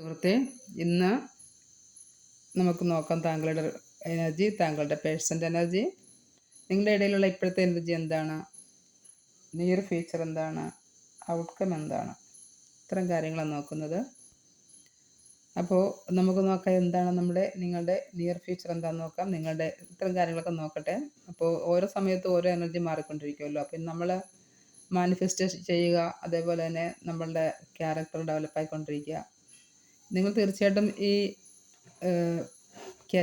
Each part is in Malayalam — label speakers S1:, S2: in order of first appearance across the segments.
S1: സുഹൃത്തെ, ഇന്ന് നമുക്ക് നോക്കാം താങ്കളുടെ എനർജി, താങ്കളുടെ പേഴ്സൻ്റെ എനർജി, നിങ്ങളുടെ ഇടയിലുള്ള ഇപ്പോഴത്തെ എനർജി എന്താണ്, നിയർ ഫ്യൂച്ചർ എന്താണ്, ഔട്ട്കം എന്താണ്, ഇത്തരം കാര്യങ്ങളാണ് നോക്കുന്നത്. അപ്പോൾ നമുക്ക് നോക്കാം എന്താണ് നിങ്ങളുടെ നിയർ ഫ്യൂച്ചർ എന്താണെന്ന് നോക്കാം. നിങ്ങളുടെ ഇത്തരം കാര്യങ്ങളൊക്കെ നോക്കട്ടെ. അപ്പോൾ ഓരോ സമയത്തും ഓരോ എനർജി മാറിക്കൊണ്ടിരിക്കുമല്ലോ. അപ്പം നമ്മൾ മാനിഫെസ്റ്റ് ചെയ്യുക, അതേപോലെ തന്നെ നമ്മളുടെ ക്യാരക്ടർ ഡെവലപ്പ് ആയിക്കൊണ്ടിരിക്കുക. നിങ്ങൾ തീർച്ചയായിട്ടും ഈ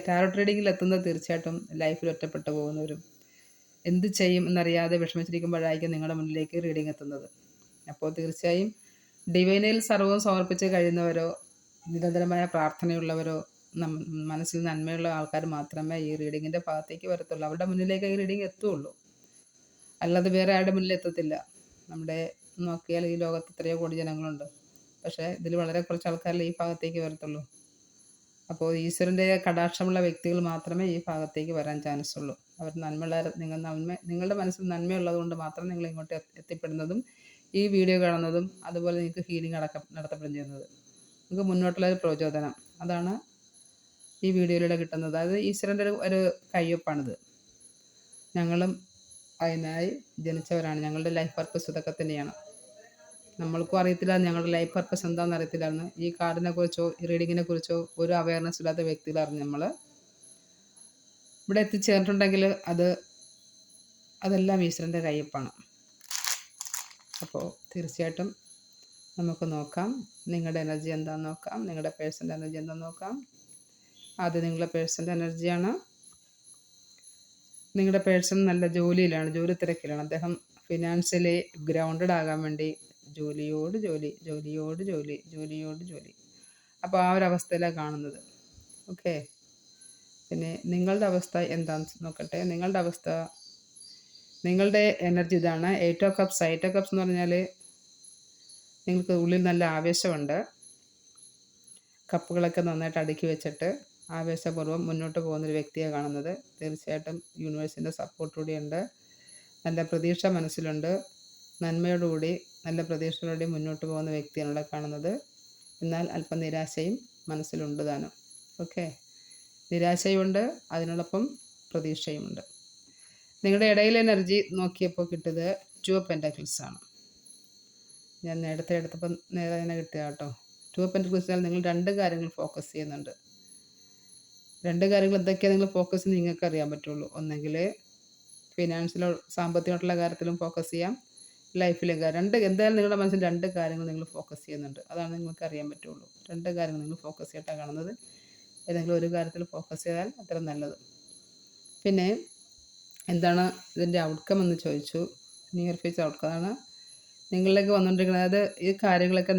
S1: ടാരോട്ട് റീഡിങ്ങിൽ എത്തുന്നത് തീർച്ചയായിട്ടും ലൈഫിൽ ഒറ്റപ്പെട്ടു പോകുന്നവരും എന്ത് ചെയ്യും എന്നറിയാതെ വിഷമിച്ചിരിക്കുമ്പോഴായിരിക്കും നിങ്ങളുടെ മുന്നിലേക്ക് റീഡിങ് എത്തുന്നത്. അപ്പോൾ തീർച്ചയായും ഡിവൈനിൽ സർവ്വവും സമർപ്പിച്ച് കഴിയുന്നവരോ നിരന്തരമായ പ്രാർത്ഥനയുള്ളവരോ മനസ്സിൽ നന്മയുള്ള ആൾക്കാർ മാത്രമേ ഈ റീഡിങ്ങിൻ്റെ ഭാഗത്തേക്ക് വരത്തുള്ളൂ. അവരുടെ മുന്നിലേക്ക് ഈ റീഡിങ് എത്തുകയുള്ളൂ, അല്ലാതെ വേറെ ആരുടെ മുന്നിൽ എത്തത്തില്ല. നമ്മുടെ നോക്കിയാൽ ഈ ലോകത്ത് എത്രയോ കോടി ജനങ്ങളുണ്ട്, പക്ഷേ ഇതിൽ വളരെ കുറച്ച് ആൾക്കാരിൽ ഈ ഭാഗത്തേക്ക് വരത്തുള്ളൂ. അപ്പോൾ ഈശ്വരൻ്റെ കടാക്ഷമുള്ള വ്യക്തികൾ മാത്രമേ ഈ ഭാഗത്തേക്ക് വരാൻ ചാൻസ് ഉള്ളൂ. അവർ നിങ്ങളുടെ മനസ്സിൽ നന്മയുള്ളത് കൊണ്ട് മാത്രം നിങ്ങൾ ഇങ്ങോട്ട് എത്തിപ്പെടുന്നതും ഈ വീഡിയോ കാണുന്നതും അതുപോലെ നിങ്ങൾക്ക് ഹീലിംഗ് നടത്തപ്പെടുകയും ചെയ്യുന്നത്. നിങ്ങൾക്ക് മുന്നോട്ടുള്ള ഒരു പ്രചോദനം, അതാണ് ഈ വീഡിയോയിലൂടെ കിട്ടുന്നത്. അതായത് ഈശ്വരൻ്റെ ഒരു കയ്യൊപ്പാണിത്. ഞങ്ങളും അതിനായി ജനിച്ചവരാണ്. ഞങ്ങളുടെ ലൈഫ് പർപ്പസ് ഇതൊക്കെ തന്നെയാണ്. നമ്മൾക്കും അറിയത്തില്ല ഞങ്ങളുടെ ലൈഫ് പർപ്പസ് എന്താണെന്ന് അറിയത്തില്ലായിരുന്നു. ഈ കാർഡിനെ കുറിച്ചോ ഈ റീഡിങ്ങിനെ കുറിച്ചോ ഒരു അവയർനെസ് ഇല്ലാത്ത വ്യക്തികളായിരുന്നു നമ്മൾ. ഇവിടെ എത്തിച്ചേർന്നിട്ടുണ്ടെങ്കിൽ അതെല്ലാം ഈശ്വരൻ്റെ കയ്യൊപ്പാണ്. അപ്പോൾ തീർച്ചയായിട്ടും നമുക്ക് നോക്കാം നിങ്ങളുടെ എനർജി എന്താണെന്ന് നോക്കാം, നിങ്ങളുടെ പേഴ്സൻ്റെ എനർജി എന്താണെന്ന് നോക്കാം. ആദ്യം നിങ്ങളുടെ പേഴ്സൻ്റെ എനർജിയാണ്. നിങ്ങളുടെ പേഴ്സൺ നല്ല ജോലിയിലാണ്, ജോലി തിരക്കിലാണ്. അദ്ദേഹം ഫിനാൻഷ്യലി ഗ്രൗണ്ടഡ് ആകാൻ വേണ്ടി ജോലിയോട് ജോലി, ജോലിയോട് ജോലി, ജോലിയോട് ജോലി. അപ്പോൾ ആ ഒരു അവസ്ഥയിലാണ് കാണുന്നത്. ഓക്കെ, പിന്നെ നിങ്ങളുടെ അവസ്ഥ എന്താണെന്ന് നോക്കട്ടെ. നിങ്ങളുടെ എനർജി ഇതാണ്. 8 ഓഫ് കപ്സ്. 8 ഓഫ് കപ്സ് എന്ന് പറഞ്ഞാൽ നിങ്ങൾക്ക് ഉള്ളിൽ നല്ല ആവേശമുണ്ട്. കപ്പുകളൊക്കെ നന്നായിട്ട് അടുക്കി വെച്ചിട്ട് ആവേശപൂർവ്വം മുന്നോട്ട് പോകുന്നൊരു വ്യക്തിയാണ് കാണുന്നത്. തീർച്ചയായിട്ടും യൂണിവേഴ്സിൻ്റെ സപ്പോർട്ടോടെയുണ്ട്. നല്ല പ്രതീക്ഷ മനസ്സിലുണ്ട്. നന്മയോടുകൂടി നല്ല പ്രതീക്ഷയോടുകൂടി മുന്നോട്ട് പോകുന്ന വ്യക്തിയാണ് ഇവിടെ കാണുന്നത്. എന്നാൽ അല്പം നിരാശയും മനസ്സിലുണ്ട് താനും. ഓക്കെ, നിരാശയുമുണ്ട്, അതിനോടൊപ്പം പ്രതീക്ഷയുമുണ്ട്. നിങ്ങളുടെ ഇടയിൽ എനർജി നോക്കിയപ്പോൾ കിട്ടിയത് 2 ഓഫ് പെൻറ്റക്കിൾസ് ആണ്. ഞാൻ നേരത്തെ എടുത്തപ്പോൾ നേരെ തന്നെ കിട്ടുക കേട്ടോ. 2 ഓഫ് പെൻറ്റക്കിൾസിൽ നിങ്ങൾ 2 കാര്യങ്ങൾ ഫോക്കസ് ചെയ്യുന്നുണ്ട്. 2 കാര്യങ്ങൾ എന്തൊക്കെയാണ് നിങ്ങൾ ഫോക്കസ് ചെയ്യുന്നത് നിങ്ങൾക്ക് അറിയാൻ പറ്റുള്ളൂ. ഒന്നെങ്കിൽ ഫിനാൻഷ്യലോ സാമ്പത്തികമായിട്ടുള്ള കാര്യത്തിലും ഫോക്കസ് ചെയ്യാം, ലൈഫിലും എന്തായാലും നിങ്ങളുടെ മനസ്സിൽ 2 കാര്യങ്ങൾ നിങ്ങൾ ഫോക്കസ് ചെയ്യുന്നുണ്ട്. അതാണ് നിങ്ങൾക്ക് അറിയാൻ പറ്റുള്ളൂ. 2 കാര്യങ്ങൾ നിങ്ങൾ ഫോക്കസ് ചെയ്തിട്ടാണ് കാണുന്നത്. ഏതെങ്കിലും ഒരു കാര്യത്തിൽ ഫോക്കസ് ചെയ്താൽ അത്ര നല്ലത്. പിന്നെ എന്താണ് ഇതിൻ്റെ ഔട്ട്കം എന്ന് ചോദിച്ചു. നിയർ ഫ്യൂച്ചർ ഔട്ട്കമാണ് നിങ്ങളിലേക്ക് വന്നുകൊണ്ടിരിക്കുന്നത്. അതായത് ഈ കാര്യങ്ങളൊക്കെ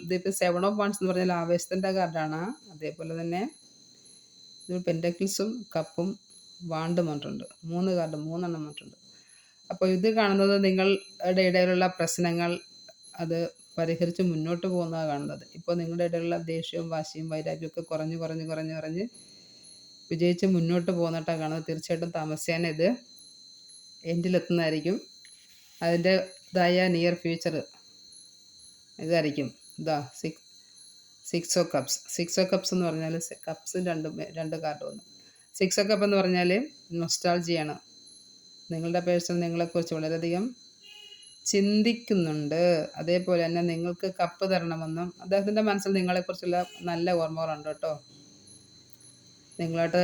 S1: ഇതിപ്പോൾ 7 ഓഫ് വാണ്ട്സ് എന്ന് പറഞ്ഞാൽ ആവേശത്തിൻ്റെ കാർഡാണ്. അതേപോലെ തന്നെ ഇത് പെൻറ്റക്കിൾസും കപ്പും വാണ്ടും വന്നിട്ടുണ്ട്. 3 കാർഡ് 3 എണ്ണം വന്നിട്ടുണ്ട്. അപ്പോൾ ഇത് കാണുന്നത് നിങ്ങളുടെ ഇടയിലുള്ള പ്രശ്നങ്ങൾ അത് പരിഹരിച്ച് മുന്നോട്ട് പോകുന്നതാണ് കാണുന്നത്. ഇപ്പോൾ നിങ്ങളുടെ ഇടയിലുള്ള ദേഷ്യവും വാശിയും വൈരാഗ്യമൊക്കെ കുറഞ്ഞ് വിജയിച്ച് മുന്നോട്ട് പോകുന്നിട്ടാണ് കാണുന്നത്. തീർച്ചയായിട്ടും താമസിയാൻ ഇത് എൻഡിലെത്തുന്നതായിരിക്കും. അതിൻ്റെതായ നിയർ ഫ്യൂച്ചർ ഇതായിരിക്കും. ഇതാ 6 ഓഫ് കപ്സ്. 6 ഓഫ് കപ്സ് എന്ന് പറഞ്ഞാൽ കപ്സ് 2 കാർഡ് വന്നു. 6 ഓഫ് കപ്പ് എന്ന് പറഞ്ഞാൽ നൊസ്റ്റാൾജിയാണ്. നിങ്ങളുടെ പേഴ്സൺ നിങ്ങളെക്കുറിച്ച് വളരെയധികം ചിന്തിക്കുന്നുണ്ട്. അതേപോലെ തന്നെ നിങ്ങൾക്ക് കപ്പ് തരണമെന്നും അദ്ദേഹത്തിൻ്റെ മനസ്സിൽ നിങ്ങളെക്കുറിച്ചുള്ള നല്ല ഓർമ്മകളുണ്ട് കേട്ടോ. നിങ്ങളായിട്ട്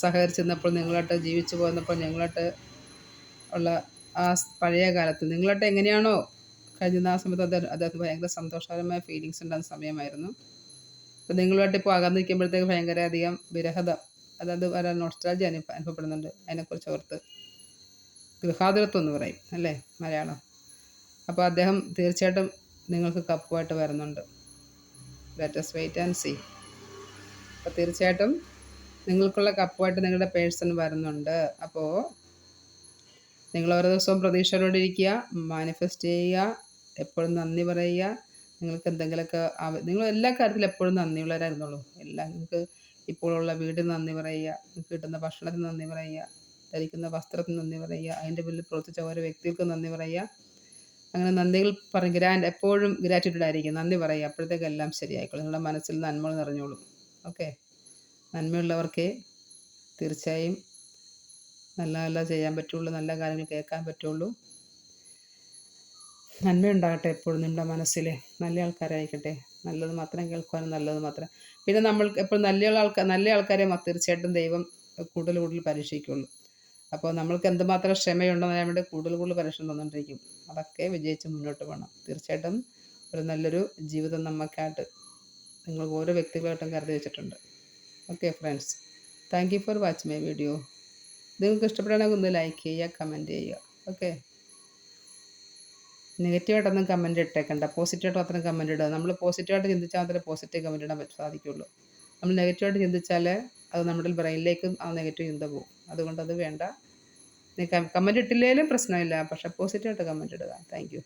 S1: സഹകരിച്ചിരുന്നപ്പോൾ, നിങ്ങളായിട്ട് ജീവിച്ചു പോന്നപ്പോൾ, നിങ്ങളായിട്ട് ഉള്ള ആ പഴയ കാലത്ത് നിങ്ങളായിട്ട് എങ്ങനെയാണോ കഴിഞ്ഞ ആ സമയത്ത് അദ്ദേഹത്തിന് ഭയങ്കര സന്തോഷകരമായ ഫീലിങ്സ് ഉണ്ടാകുന്ന സമയമായിരുന്നു. അപ്പോൾ നിങ്ങളുമായിട്ട് ഇപ്പോൾ അകന്ന് നിൽക്കുമ്പോഴത്തേക്ക് ഭയങ്കര അധികം വിരഹത, അതായത് ഒരു നൊസ്റ്റാൾജി അനുഭവപ്പെടുന്നുണ്ട്. അതിനെക്കുറിച്ച് ഓർത്ത് ഗൃഹാതുരത്വം എന്ന് പറയും അല്ലേ മലയാളം. അപ്പോൾ അദ്ദേഹം തീർച്ചയായിട്ടും നിങ്ങൾക്ക് കപ്പുമായിട്ട് വരുന്നുണ്ട്. Let us wait and see. അപ്പോൾ തീർച്ചയായിട്ടും നിങ്ങൾക്കുള്ള കപ്പുമായിട്ട് നിങ്ങളുടെ പേഴ്സൺ വരുന്നുണ്ട്. അപ്പോൾ നിങ്ങൾ ഓരോ ദിവസവും പ്രതീക്ഷയോടെ ഇരിക്കുക, മാനിഫെസ്റ്റ് ചെയ്യുക, എപ്പോഴും നന്ദി പറയുക. നിങ്ങൾക്ക് എന്തെങ്കിലുമൊക്കെ നിങ്ങൾ എല്ലാ കാര്യത്തിലും എപ്പോഴും നന്ദിയുള്ളവരായിരുന്നുള്ളൂ. നിങ്ങൾക്ക് ഇപ്പോഴുള്ള വീടിന് നന്ദി പറയുക, നിങ്ങൾക്ക് കിട്ടുന്ന ഭക്ഷണത്തിന് നന്ദി പറയുക, ധരിക്കുന്ന വസ്ത്രത്തിന് നന്ദി പറയുക, അതിൻ്റെ പിന്നിൽ പ്രവർത്തിച്ച ഓരോ വ്യക്തികൾക്ക് നന്ദി പറയുക. അങ്ങനെ നന്ദികൾ എപ്പോഴും ഗ്രാറ്റിറ്റ്യൂഡ് ആയിരിക്കും. നന്ദി പറയുക. അപ്പോഴത്തേക്ക് എല്ലാം ശരിയായിക്കോളും. നിങ്ങളുടെ മനസ്സിൽ നന്മകൾ നിറഞ്ഞോളും. ഓക്കെ. നന്മയുള്ളവർക്കേ തീർച്ചയായും നല്ല ചെയ്യാൻ പറ്റുള്ളൂ. നല്ല കാര്യങ്ങൾ കേൾക്കാൻ പറ്റുള്ളൂ. നന്മയുണ്ടാകട്ടെ എപ്പോഴും നിങ്ങളുടെ മനസ്സിൽ. നല്ല ആൾക്കാരായിരിക്കട്ടെ. നല്ലത് മാത്രം കേൾക്കുവാനും നല്ലത് മാത്രം. പിന്നെ നമ്മൾ എപ്പോഴും നല്ല ആൾക്കാരെ തീർച്ചയായിട്ടും ദൈവം കൂടുതൽ പരീക്ഷിക്കുള്ളൂ. അപ്പോൾ നമ്മൾക്ക് എന്തുമാത്രം ക്ഷമയുണ്ടെന്ന് അറിയാൻ വേണ്ടി കൂടുതൽ പരീക്ഷ തന്നുകൊണ്ടിരിക്കും. അതൊക്കെ വിജയിച്ച് മുന്നോട്ട് പോകണം. തീർച്ചയായിട്ടും ഒരു നല്ലൊരു ജീവിതം നമുക്കായിട്ട് നിങ്ങൾ ഓരോ വ്യക്തികളായിട്ടും കരുതി വെച്ചിട്ടുണ്ട്. Okay friends, thank you for watch my video. നിങ്ങൾക്ക് ഇഷ്ടപ്പെടുകയാണെങ്കിൽ ഒന്ന് ലൈക്ക് ചെയ്യുക, കമൻറ്റ് ചെയ്യുക. ഓക്കെ. നെഗറ്റീവായിട്ടൊന്നും കമൻറ്റ് ഇട്ടേക്കണ്ട. പോസിറ്റീവായിട്ട് മാത്രം കമൻറ്റ് ഇടുക. നമ്മൾ പോസിറ്റീവായിട്ട് ചിന്തിച്ചാൽ മാത്രമേ പോസിറ്റീവ് കമൻറ്റ് ഇടാൻ സാധിക്കുള്ളൂ. നമ്മൾ നെഗറ്റീവായിട്ട് ചിന്തിച്ചാൽ അത് നമ്മുടെ ബ്രെയിനിലേക്കും ആ നെഗറ്റീവ് ചിന്ത പോകും. അതുകൊണ്ട് അത് വേണ്ട. കമൻറ്റ് ഇട്ടില്ലെങ്കിലും പ്രശ്നമില്ല. പക്ഷേ പോസിറ്റീവായിട്ട് കമൻറ്റ് ഇടുക. Thank you.